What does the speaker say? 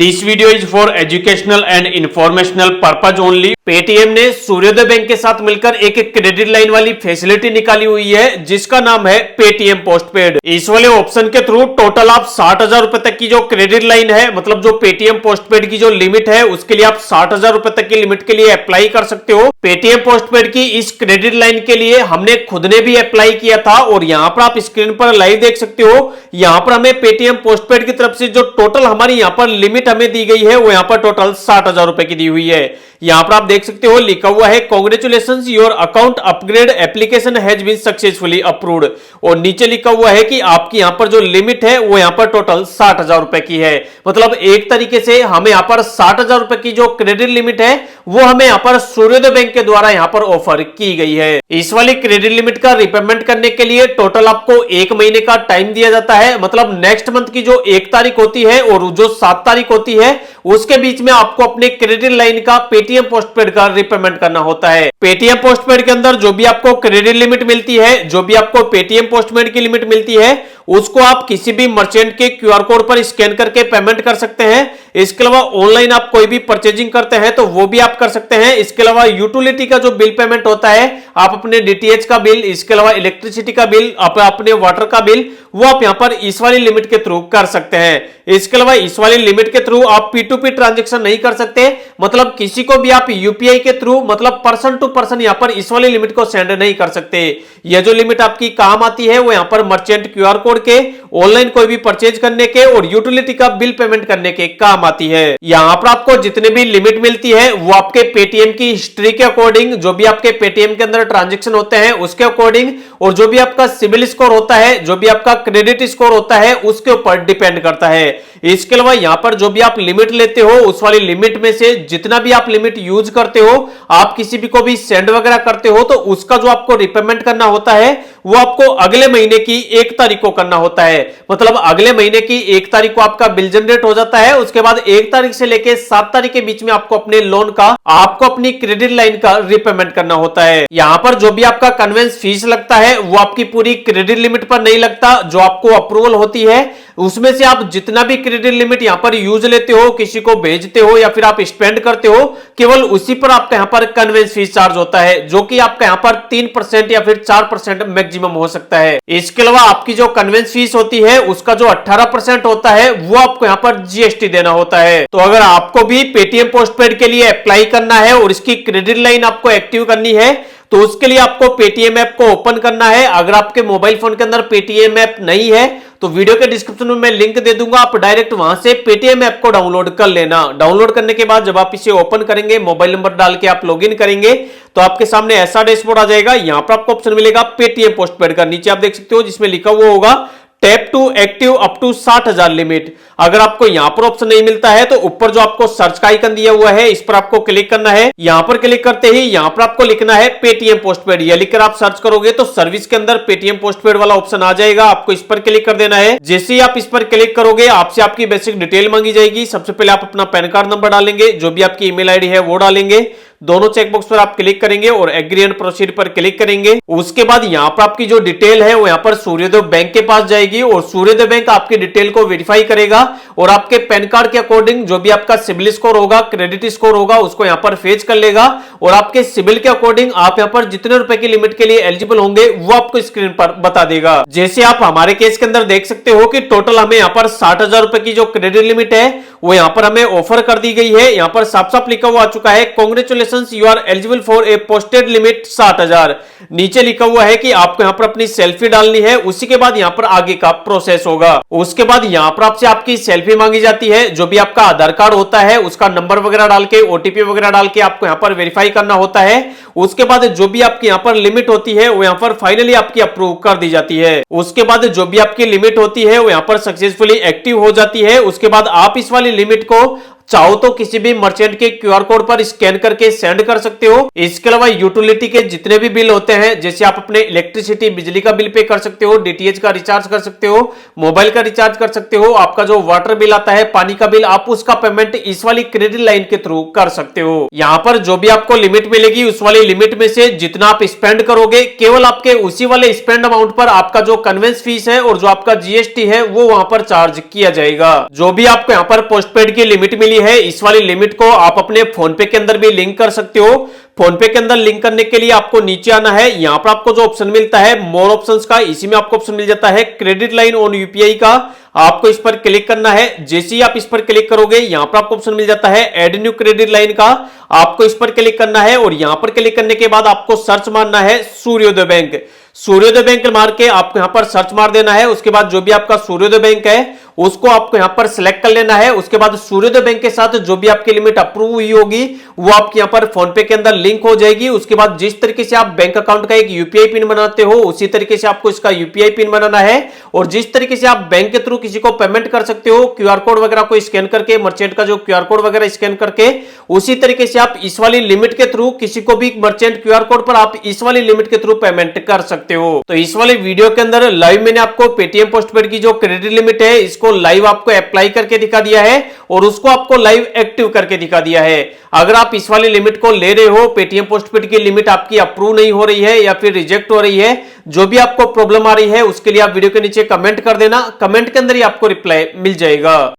This video is for educational and informational purpose only. Paytm ने सूर्योदय bank के साथ मिलकर एक क्रेडिट लाइन वाली फैसिलिटी निकाली हुई है जिसका नाम है पेटीएम पोस्टपेड। इस वाले ऑप्शन के थ्रू टोटल आप 60,000 रुपए तक की जो क्रेडिट लाइन है, मतलब जो पेटीएम पोस्टपेड की जो लिमिट है उसके लिए आप 60,000 रुपए तक की लिमिट के लिए अप्लाई कर सकते हो। पेटीएम पोस्टपेड की इस क्रेडिट लाइन के लिए हमने खुद ने भी अप्लाई किया था और यहाँ पर आप स्क्रीन पर लाइव देख सकते हो। यहाँ पर हमें पेटीएम पोस्टपेड की तरफ से जो टोटल हमारी यहाँ पर लिमिट हमें दी गई है वो यहाँ पर टोटल 60,000 रुपए की दी हुई है। यहाँ पर आप देख सकते हो लिखा हुआ है congratulations your account upgrade application has been successfully approved, और नीचे लिखा हुआ है कि आपकी यहाँ पर जो लिमिट है वो यहाँ पर टोटल 60,000 रुपए की है। मतलब एक तरीके से हमें यहाँ पर 60,000 रुपए की जो क्रेडिट लिमिट है वो हमें यहाँ पर सूर्योदय बैंक के द्वारा यहाँ पर ऑफर की गई है। इस वाली क्रेडिट लिमिट का रिपेमेंट करने के लिए टोटल आपको 1 महीने का टाइम दिया जाता है। मतलब नेक्स्ट मंथ की जो 1 तारीख होती है और जो 7 तारीख होती है उसके बीच में आपको अपने क्रेडिट लाइन का पेटीएम पोस्टपेड का रिपेमेंट करना होता है। पेटीएम पोस्टपेड के अंदर जो भी आपको क्रेडिट लिमिट मिलती है, जो भी आपको पेटीएम पोस्टपेड की लिमिट मिलती है, उसको आप किसी भी मर्चेंट के क्यूआर कोड पर स्कैन करके पेमेंट कर सकते हैं। इसके अलावा ऑनलाइन आप कोई भी परचेजिंग करते हैं तो वो भी आप कर सकते हैं। इसके अलावा यूटिलिटी का जो बिल पेमेंट होता है, आप अपने डीटीएच का बिल, इसके अलावा इलेक्ट्रिसिटी का बिल, अपने वाटर का बिल, वो आप यहां पर इस वाली लिमिट के थ्रू कर सकते हैं। इसके अलावा इस वाली लिमिट के थ्रू आप P2P ट्रांजैक्शन नहीं कर सकते। मतलब किसी को भी आप यूपीआई के थ्रू, मतलब पर्सन टू पर्सन यहां पर इस वाली लिमिट को सेंड नहीं कर सकते। यह जो लिमिट आपकी काम आती है वो यहां पर मर्चेंट क्यूआर कोड के, ऑनलाइन कोई भी परचेज करने के और यूटिलिटी का बिल पेमेंट करने के काम आती है। यहां पर आपको जितने भी लिमिट मिलती है वो आपके पेटीएम की हिस्ट्री के अकॉर्डिंग, जो भी आपके पेटीएम के अंदर ट्रांजैक्शन होते हैं उसके अकॉर्डिंग, और जो भी आपका सिविल स्कोर होता है, जो भी आपका क्रेडिट स्कोर होता है उसके ऊपर डिपेंड करता है। इसके अलावा यहां पर जो भी आप लिमिट लेते हो उस वाली लिमिट में से जितना भी आप लिमिट यूज करते हो, आप किसी भी को भी सेंड वगैरह करते हो तो उसका जो आपको रिपेमेंट करना होता है वो आपको अगले महीने की 1 तारीख को करना होता है। मतलब अगले महीने की 1 तारीख को आपका बिल जनरेट हो जाता है। उसके बाद 1 तारीख से लेकर 7 तारीख के बीच में आपको अपने लोन का, आपको अपनी क्रेडिट लाइन का रिपेमेंट करना होता है। यहां पर जो भी आपका कन्वेंस फीस लगता है वो आपकी पूरी क्रेडिट लिमिट पर नहीं लगता। जो आपको अप्रूवल होती है उसमें से आप जितना भी क्रेडिट लिमिट यहां पर यूज लेते हो, किसी को भेजते हो या फिर आप स्पेंड करते हो, केवल उसी पर आपका यहां पर कन्वेंस फीस चार्ज होता है, जो कि आपका यहां पर 3% या फिर 4% मैक्सिमम हो सकता है। इसके अलावा आपकी जो कन्वेंस फीस होती है उसका जो 18% होता है वो आपको यहां पर जीएसटी देना होता है। तो अगर आपको भी पेटीएम पोस्टपेड के लिए अप्लाई करना है और इसकी क्रेडिट लाइन आपको एक्टिव करनी है तो उसके लिए आपको पेटीएम ऐप को ओपन करना है। अगर आपके मोबाइल फोन के अंदर पेटीएम ऐप नहीं है तो वीडियो के डिस्क्रिप्शन में मैं लिंक दे दूंगा, आप डायरेक्ट वहां से पेटीएम ऐप को डाउनलोड कर लेना। डाउनलोड करने के बाद जब आप इसे ओपन करेंगे, मोबाइल नंबर डाल के आप लॉगिन करेंगे तो आपके सामने ऐसा डैशबोर्ड आ जाएगा। यहां पर आपको ऑप्शन मिलेगा पेटीएम पोस्टपेड का, नीचे आप देख सकते हो जिसमें लिखा हुआ होगा tap to active up to 60,000 limit. अगर आपको यहां पर ऑप्शन नहीं मिलता है तो ऊपर जो आपको सर्च का आइकन दिया हुआ है इस पर आपको क्लिक करना है। यहां पर क्लिक करते ही यहां पर आपको लिखना है पेटीएम पोस्टपेड। यह लिखकर आप सर्च करोगे तो सर्विस के अंदर पेटीएम पोस्टपेड वाला ऑप्शन आ जाएगा, आपको इस पर क्लिक कर देना है। जैसे ही आप इस पर क्लिक करोगे आपसे आपकी बेसिक डिटेल मांगी जाएगी। सबसे पहले आप अपना पैन कार्ड नंबर डालेंगे, जो भी आपकी ईमेल आईडी है वो डालेंगे, दोनों चेकबॉक्स पर आप क्लिक करेंगे और एग्री एंड प्रोसीड पर क्लिक करेंगे। उसके बाद यहां पर आपकी जो डिटेल है वो यहां पर सूर्योदय बैंक के पास जाएगी और सूर्योदय बैंक आपकी डिटेल को वेरीफाई करेगा और आपके पैन कार्ड के अकॉर्डिंग जो भी आपका सिविल स्कोर होगा, क्रेडिट स्कोर होगा, उसको यहां पर फेच कर लेगा और आपके सिविल के अकॉर्डिंग आप यहां पर जितने रुपए की लिमिट के लिए एलिजिबल होंगे वो आपको स्क्रीन पर बता देगा। जैसे आप हमारे केस के अंदर देख सकते हो कि टोटल हमें यहां पर 60,000 रुपए की जो क्रेडिट लिमिट है वो यहां पर हमें ऑफर कर दी गई है। यहां पर साफ साफ लिखा हुआ आ चुका है congratulations you are eligible for a posted limit 60,000। नीचे लिखा हुआ है कि आपको यहां पर अपनी सेल्फी डालनी है, उसी के बाद यहां पर आगे का प्रोसेस होगा। उसके बाद यहां पर आपसे आपकी सेल्फी मांगी जाती है, जो भी आपका आधार कार्ड होता है उसका नंबर वगैरह डाल के, ओटीपी वगैरह डाल के आपको यहां पर वेरीफाई करना होता है। उसके बाद जो भी आपकी यहां पर लिमिट होती है वो यहां पर फाइनली आपकी अप्रूव कर दी जाती है। उसके बाद जो भी आपकी लिमिट होती है वो यहां पर सक्सेसफुली एक्टिव हो जाती है। उसके बाद आप इस वाली लिमिट को चाहो तो किसी भी मर्चेंट के क्यूआर कोड पर स्कैन करके सेंड कर सकते हो। इसके अलावा यूटिलिटी के जितने भी बिल होते हैं, जैसे आप अपने इलेक्ट्रिसिटी बिजली का बिल पे कर सकते हो, डीटीएच का रिचार्ज कर सकते हो, मोबाइल का रिचार्ज कर सकते हो, आपका जो वाटर बिल आता है, पानी का बिल, आप उसका पेमेंट इस वाली क्रेडिट लाइन के थ्रू कर सकते हो। यहाँ पर जो भी आपको लिमिट मिलेगी उस वाली लिमिट में से जितना आप स्पेंड करोगे, केवल आपके उसी वाले स्पेंड अमाउंट पर आपका जो कन्वेंस फीस है और जो आपका जीएसटी है वो वहां पर चार्ज किया जाएगा। जो भी आपको यहाँ पर पोस्टपेड की लिमिट मिली है, इस वाली लिमिट को आप अपने फोन पे के अंदर भी लिंक कर सकते हो। फोन पे के अंदर लिंक करने के लिए आपको नीचे आना है। यहाँ पर आपको जो ऑप्शन मिलता है मोर ऑप्शंस का, इसी में आपको ऑप्शन मिल जाता है क्रेडिट लाइन ऑन यूपीआई का। आपको इस पर क्लिक करना है। जैसे ही आप इस पर क्लिक करोगे, यहाँ पर आपको ऑप्शन मिल जाता है एड न्यू क्रेडिट लाइन का। आपको इस पर क्लिक करना है और यहाँ पर क्लिक करने के बाद आपको सर्च मारना है सूर्योदय बैंक। सूर्योदय बैंक मार के आपको यहाँ पर सर्च मार देना है। उसके बाद जो भी आपका सूर्योदय बैंक है उसको आपको यहाँ पर सिलेक्ट कर लेना है। उसके बाद सूर्योदय बैंक के साथ जो भी आपकी लिमिट अप्रूव हुई होगी वो आपके यहाँ पर फोन पे के अंदर लिंक हो जाएगी। उसके बाद जिस तरीके से आप बैंक अकाउंट का एक यूपीआई पिन बनाते हो, उसी तरीके से आपको इसका यूपीआई पिन बनाना है। और जिस तरीके से आप बैंक के थ्रू किसी को पेमेंट कर सकते हो क्यूआर कोड वगैरह को स्कैन करके, मर्चेंट का जो क्यूआर कोड वगैरह स्कैन करके, उसी तरीके से आप इस वाली लिमिट के थ्रू किसी को भी मर्चेंट क्यूआर कोड पर आप इस वाली लिमिट के थ्रू पेमेंट कर सकते हो। तो इस वाले वीडियो के अंदर लाइव मैंने आपको पेटीएम पोस्टपेड की जो क्रेडिट लिमिट है इसको लाइव आपको अप्लाई करके दिखा दिया है और उसको आपको लाइव एक्टिव करके दिखा दिया है। अगर आप इस वाली लिमिट को ले रहे हो, पेटीएम पोस्टपेड की लिमिट आपकी अप्रूव नहीं हो रही है या फिर रिजेक्ट हो रही है, जो भी आपको प्रॉब्लम आ रही है उसके लिए आप वीडियो के नीचे कमेंट कर देना। कमेंट के अंदर ही आपको रिप्लाई मिल जाएगा।